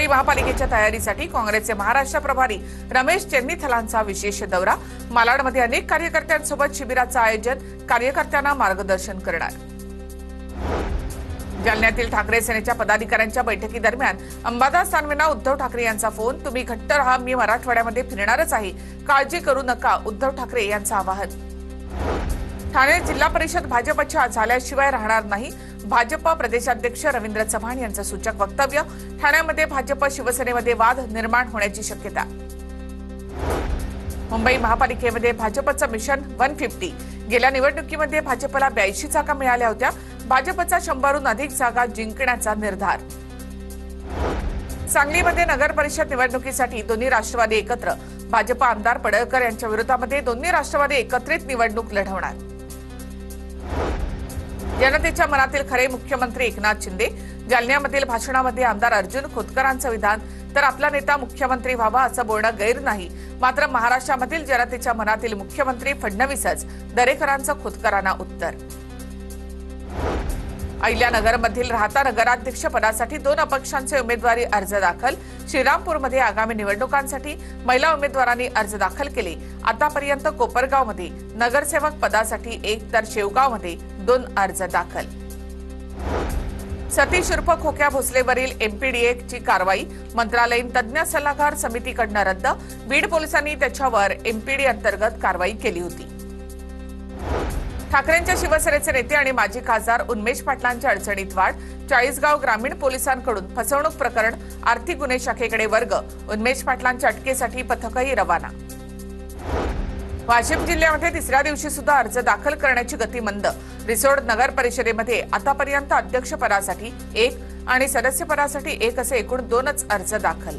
मुंबई महापालिकेच्या तयारीसाठी काँग्रेसचे महाराष्ट्र प्रभारी रमेश चेन्नीथलांचा विशेष दौरा। मालाडमध्ये अनेक कार्यकर्त्यांसोबत शिबिराचं आयोजन, कार्यकर्त्यांना मार्गदर्शन करणार। जालन्यातील ठाकरे सेनेच्या पदाधिकाऱ्यांच्या बैठकीदरम्यान अंबादास दानवेंना उद्धव ठाकरे यांचा फोन। तुम्ही घट्ट राहा, मी मराठवाड्यामध्ये फिरणारच आहे, काळजी करू नका, उद्धव ठाकरे यांचं आवाहन। ठाणे जिल्हा परिषद भाजपच्या झाल्याशिवाय राहणार नाही, भाजप प्रदेशाध्यक्ष रवींद्र चव्हाण यांचं सूचक वक्तव्य। ठाण्यामध्ये भाजप शिवसेनेमध्ये वाद निर्माण होण्याची शक्यता। मुंबई महापालिकेमध्ये भाजपचं मिशन 150। गेल्या निवडणुकीमध्ये भाजपला 82 जागा मिळाल्या होत्या। भाजपचा 100हून अधिक जागा जिंकण्याचा निर्धार। सांगलीमध्ये नगर परिषद निवडणुकीसाठी दोन्ही राष्ट्रवादी एकत्र। भाजप आमदार पडळकर यांच्या विरोधामध्ये दोन्ही राष्ट्रवादी एकत्रित निवडणूक लढवणार। जनतेच्या मनातील खरे मुख्यमंत्री एकनाथ शिंदे। जालन्यामधील भाषणामध्ये आमदार अर्जुन खोतकरांचं विधान, तर आपला नेता मुख्यमंत्री व्हावा असं बोलणं गैर नाही, मात्र महाराष्ट्रामधील जनतेच्या मनातील मुख्यमंत्री फडणवीसच, दरेकरांचं खोतकरांना उत्तर। अहिल्यानगरमधील राहता नगराध्यक्ष पदासाठी 2 अपक्षांचे उमेदवारी अर्ज दाखल। श्रीरामपूरमध्ये आगामी निवडणुकांसाठी महिला उमेदवारांनी अर्ज दाखल केले। आतापर्यंत कोपरगावमध्ये नगरसेवक पदासाठी 1 तर शेवगावमध्ये 2 अर्ज दाखल। सतीश उर्फ खोक्या भोसलेवरील एमपीडीएची कारवाई मंत्रालयीन तज्ज्ञ सल्लागार समितीकडून रद्द। बीड पोलिसांनी त्याच्यावर एमपीडी अंतर्गत कारवाई केली होती। ठाकरेंच्या शिवसेनेचे नेते आणि माजी खासदार उन्मेष पाटलांच्या अडचणीत वाढ। चाळीसगाव ग्रामीण पोलिसांकडून फसवणूक प्रकरण आर्थिक गुन्हे शाखेकडे वर्ग। उन्मेष पाटलांच्या अटकेसाठी पथकही रवाना। वाशिम जिल्ह्यामध्ये तिसऱ्या दिवशी सुद्धा अर्ज दाखल करण्याची गती मंद। रिसोड नगर परिषदेमध्ये आतापर्यंत अध्यक्षपदासाठी 1 आणि सदस्यपदासाठी 1 असे एकूण 2च अर्ज दाखल।